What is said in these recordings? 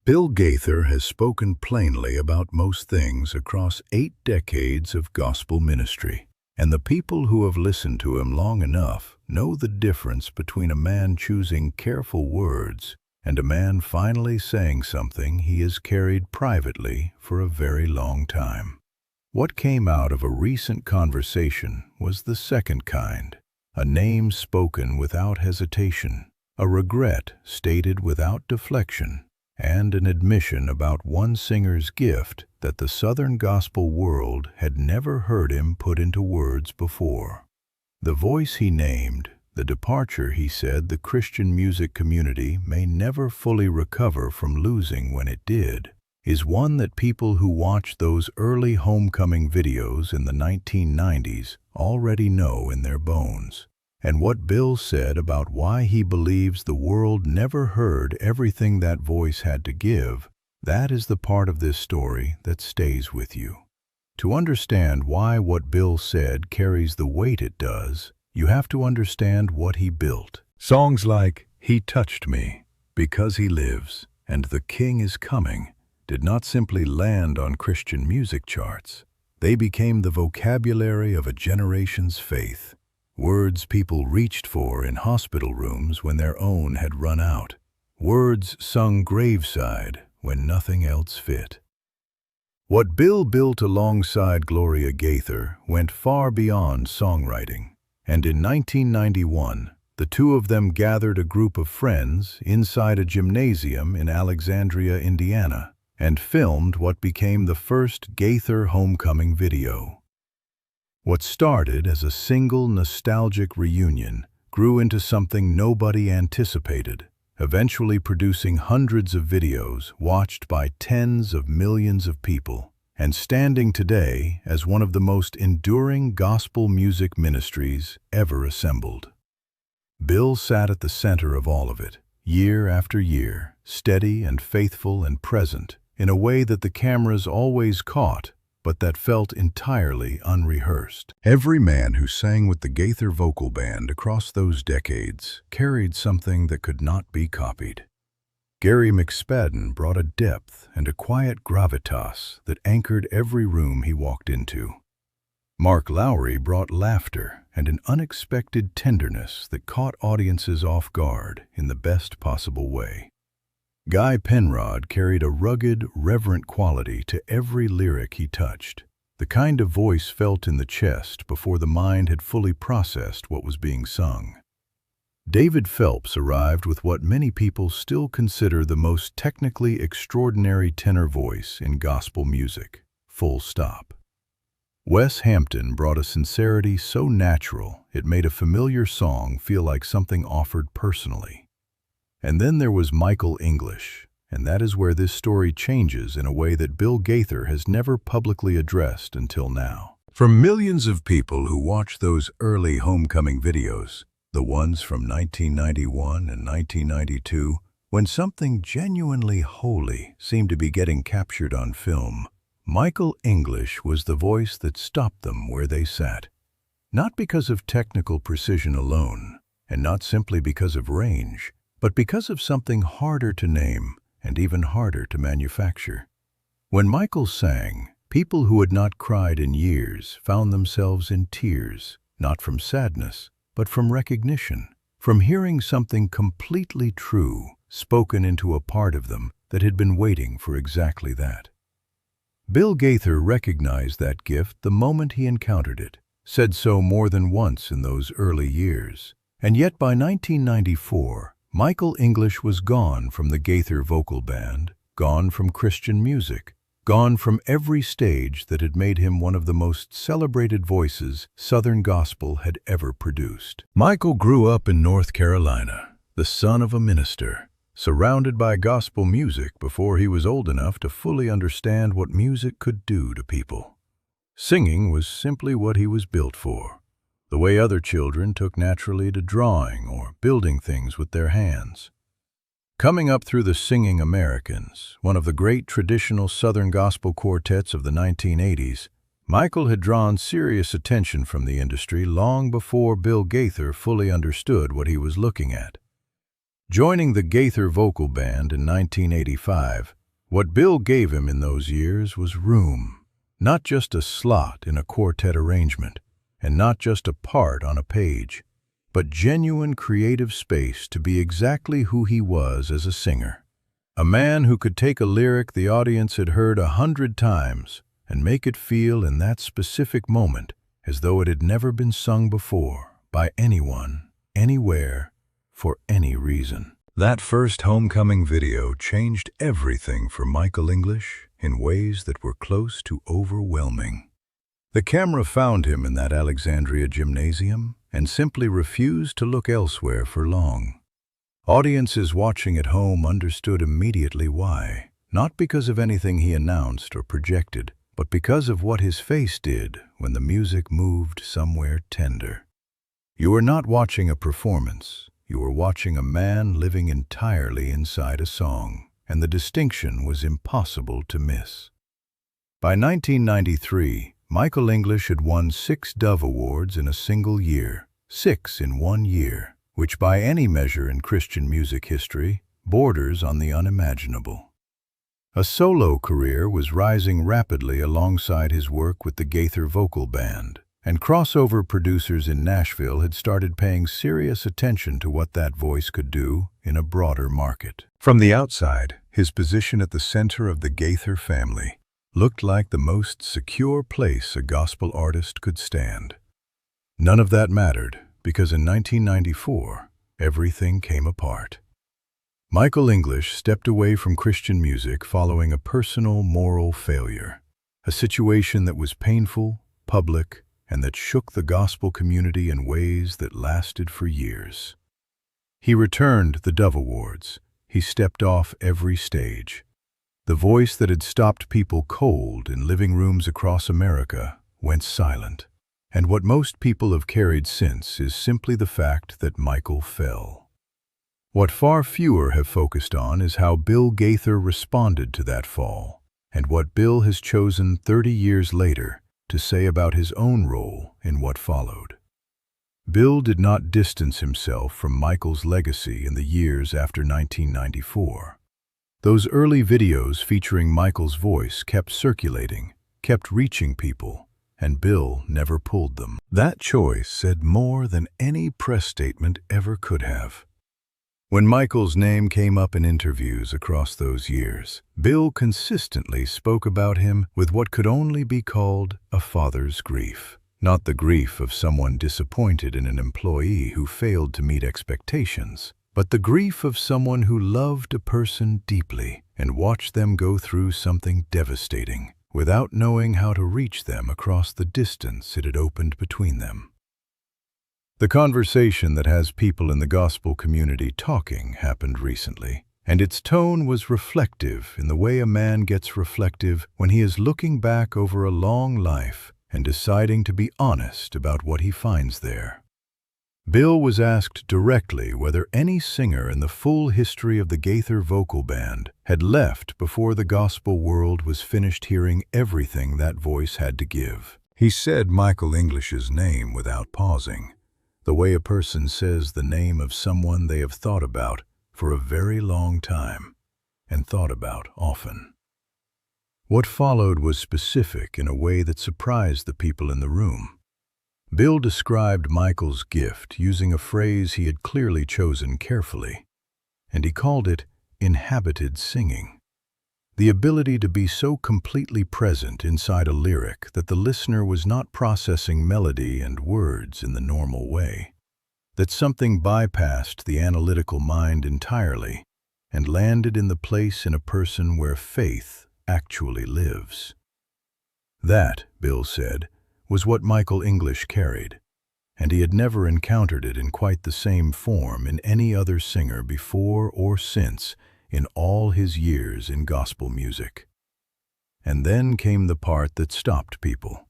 Bill Gaither has spoken plainly about most things across 8 decades of gospel ministry, and the people who have listened to him long enough know the difference between a man choosing careful words and a man finally saying something he has carried privately for a very long time. What came out of a recent conversation was the second kind, a name spoken without hesitation, a regret stated without deflection, and an admission about one singer's gift that the Southern gospel world had never heard him put into words before. The voice he named, the departure he said the Christian music community may never fully recover from losing when it did, is one that people who watched those early homecoming videos in the 1990s already know in their bones. And what Bill said about why he believes the world never heard everything that voice had to give, that is the part of this story that stays with you. To understand why what Bill said carries the weight it does, you have to understand what he built. Songs like "He Touched Me," "Because He Lives," and "The King Is Coming" did not simply land on Christian music charts. They became the vocabulary of a generation's faith. Words people reached for in hospital rooms when their own had run out. Words sung graveside when nothing else fit. What Bill built alongside Gloria Gaither went far beyond songwriting, and in 1991, the two of them gathered a group of friends inside a gymnasium in Alexandria, Indiana, and filmed what became the first Gaither homecoming video. What started as a single nostalgic reunion grew into something nobody anticipated, eventually producing hundreds of videos watched by tens of millions of people, and standing today as one of the most enduring gospel music ministries ever assembled. Bill sat at the center of all of it, year after year, steady and faithful and present, in a way that the cameras always caught, but that felt entirely unrehearsed. Every man who sang with the Gaither Vocal Band across those decades carried something that could not be copied. Gary McSpadden brought a depth and a quiet gravitas that anchored every room he walked into. Mark Lowry brought laughter and an unexpected tenderness that caught audiences off guard in the best possible way. Guy Penrod carried a rugged, reverent quality to every lyric he touched, the kind of voice felt in the chest before the mind had fully processed what was being sung. David Phelps arrived with what many people still consider the most technically extraordinary tenor voice in gospel music, full stop. Wes Hampton brought a sincerity so natural it made a familiar song feel like something offered personally. And then there was Michael English, and that is where this story changes in a way that Bill Gaither has never publicly addressed until now. For millions of people who watched those early homecoming videos, the ones from 1991 and 1992, when something genuinely holy seemed to be getting captured on film, Michael English was the voice that stopped them where they sat. Not because of technical precision alone, and not simply because of range, but because of something harder to name and even harder to manufacture. When Michael sang, people who had not cried in years found themselves in tears, not from sadness, but from recognition, from hearing something completely true spoken into a part of them that had been waiting for exactly that. Bill Gaither recognized that gift the moment he encountered it, said so more than once in those early years, and yet by 1994, Michael English was gone from the Gaither Vocal Band, gone from Christian music, gone from every stage that had made him one of the most celebrated voices Southern gospel had ever produced. Michael grew up in North Carolina, the son of a minister, surrounded by gospel music before he was old enough to fully understand what music could do to people. Singing was simply what he was built for, the way other children took naturally to drawing or building things with their hands. Coming up through the Singing Americans, one of the great traditional Southern gospel quartets of the 1980s, Michael had drawn serious attention from the industry long before Bill Gaither fully understood what he was looking at. Joining the Gaither Vocal Band in 1985, what Bill gave him in those years was room, not just a slot in a quartet arrangement, and not just a part on a page, but genuine creative space to be exactly who he was as a singer. A man who could take a lyric the audience had heard 100 times and make it feel in that specific moment as though it had never been sung before by anyone, anywhere, for any reason. That first homecoming video changed everything for Michael English in ways that were close to overwhelming. The camera found him in that Alexandria gymnasium and simply refused to look elsewhere for long. Audiences watching at home understood immediately why, not because of anything he announced or projected, but because of what his face did when the music moved somewhere tender. You were not watching a performance, you were watching a man living entirely inside a song, and the distinction was impossible to miss. By 1993, Michael English had won 6 Dove Awards in a single year, 6 in one year, which by any measure in Christian music history borders on the unimaginable. A solo career was rising rapidly alongside his work with the Gaither Vocal Band, and crossover producers in Nashville had started paying serious attention to what that voice could do in a broader market. From the outside, his position at the center of the Gaither family looked like the most secure place a gospel artist could stand. None of that mattered, because in 1994, everything came apart. Michael English stepped away from Christian music following a personal moral failure, a situation that was painful, public, and that shook the gospel community in ways that lasted for years. He returned the Dove Awards. He stepped off every stage. The voice that had stopped people cold in living rooms across America went silent. And what most people have carried since is simply the fact that Michael fell. What far fewer have focused on is how Bill Gaither responded to that fall, and what Bill has chosen 30 years later to say about his own role in what followed. Bill did not distance himself from Michael's legacy in the years after 1994. Those early videos featuring Michael's voice kept circulating, kept reaching people, and Bill never pulled them. That choice said more than any press statement ever could have. When Michael's name came up in interviews across those years, Bill consistently spoke about him with what could only be called a father's grief. Not the grief of someone disappointed in an employee who failed to meet expectations, but the grief of someone who loved a person deeply and watched them go through something devastating without knowing how to reach them across the distance it had opened between them. The conversation that has people in the gospel community talking happened recently, and its tone was reflective in the way a man gets reflective when he is looking back over a long life and deciding to be honest about what he finds there. Bill was asked directly whether any singer in the full history of the Gaither Vocal Band had left before the gospel world was finished hearing everything that voice had to give. He said Michael English's name without pausing, the way a person says the name of someone they have thought about for a very long time and thought about often. What followed was specific in a way that surprised the people in the room. Bill described Michael's gift using a phrase he had clearly chosen carefully, and he called it inhabited singing. The ability to be so completely present inside a lyric that the listener was not processing melody and words in the normal way, that something bypassed the analytical mind entirely and landed in the place in a person where faith actually lives. That, Bill said, was what Michael English carried, and he had never encountered it in quite the same form in any other singer before or since in all his years in gospel music. And then came the part that stopped people.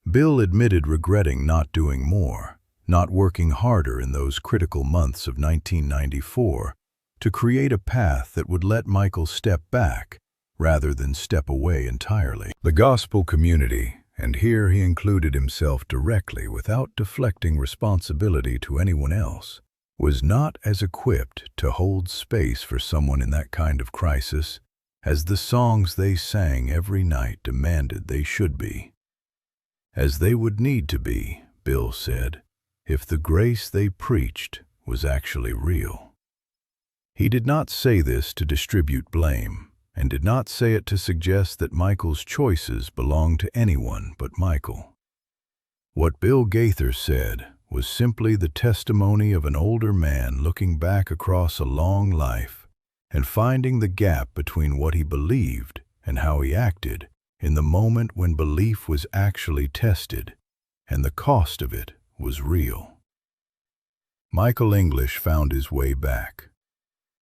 Bill admitted regretting not doing more, not working harder in those critical months of 1994 to create a path that would let Michael step back rather than step away entirely. The gospel community, and here he included himself directly without deflecting responsibility to anyone else, was not as equipped to hold space for someone in that kind of crisis as the songs they sang every night demanded they should be. As they would need to be, Bill said, if the grace they preached was actually real. He did not say this to distribute blame, and did not say it to suggest that Michael's choices belonged to anyone but Michael. What Bill Gaither said was simply the testimony of an older man looking back across a long life and finding the gap between what he believed and how he acted in the moment when belief was actually tested and the cost of it was real. Michael English found his way back.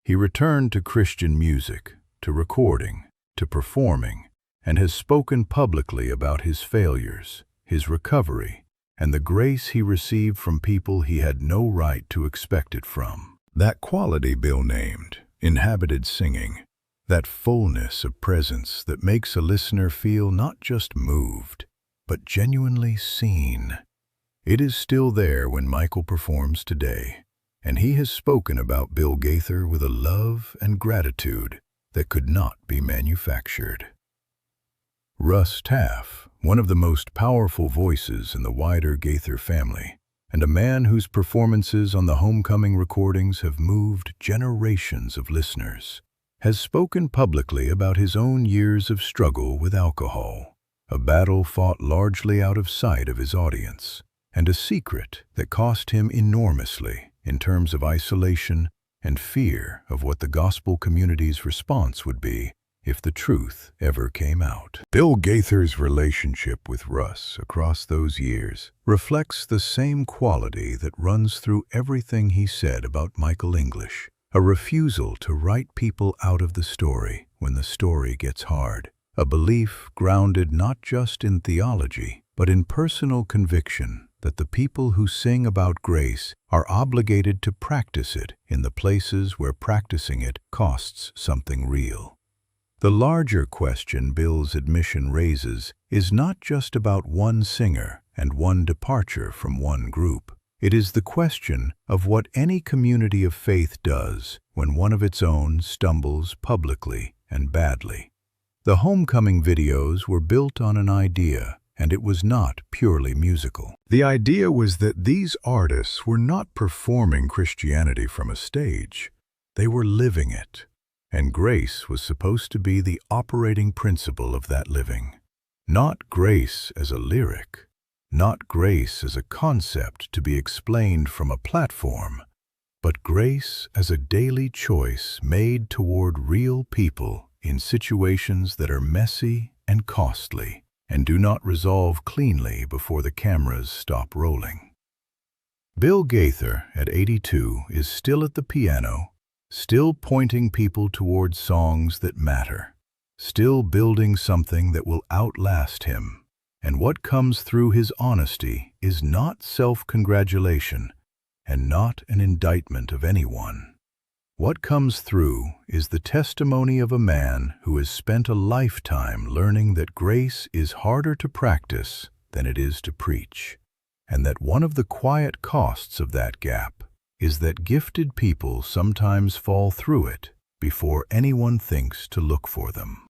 He returned to Christian music, to recording, to performing, and has spoken publicly about his failures, his recovery, and the grace he received from people he had no right to expect it from. That quality Bill named, inhabited singing, that fullness of presence that makes a listener feel not just moved, but genuinely seen. It is still there when Michael performs today, and he has spoken about Bill Gaither with a love and gratitude that could not be manufactured. Russ Taff, one of the most powerful voices in the wider Gaither family, and a man whose performances on the Homecoming recordings have moved generations of listeners, has spoken publicly about his own years of struggle with alcohol, a battle fought largely out of sight of his audience, and a secret that cost him enormously in terms of isolation and fear of what the gospel community's response would be if the truth ever came out. Bill Gaither's relationship with Russ across those years reflects the same quality that runs through everything he said about Michael English, a refusal to write people out of the story when the story gets hard, a belief grounded not just in theology, but in personal conviction that the people who sing about grace are obligated to practice it in the places where practicing it costs something real. The larger question Bill's admission raises is not just about one singer and one departure from one group. It is the question of what any community of faith does when one of its own stumbles publicly and badly. The Homecoming videos were built on an idea, and it was not purely musical. The idea was that these artists were not performing Christianity from a stage. They were living it, and grace was supposed to be the operating principle of that living. Not grace as a lyric, not grace as a concept to be explained from a platform, but grace as a daily choice made toward real people in situations that are messy and costly, and do not resolve cleanly before the cameras stop rolling. Bill Gaither, at 82, is still at the piano, still pointing people toward songs that matter, still building something that will outlast him. And what comes through his honesty is not self-congratulation and not an indictment of anyone. What comes through is the testimony of a man who has spent a lifetime learning that grace is harder to practice than it is to preach, and that one of the quiet costs of that gap is that gifted people sometimes fall through it before anyone thinks to look for them.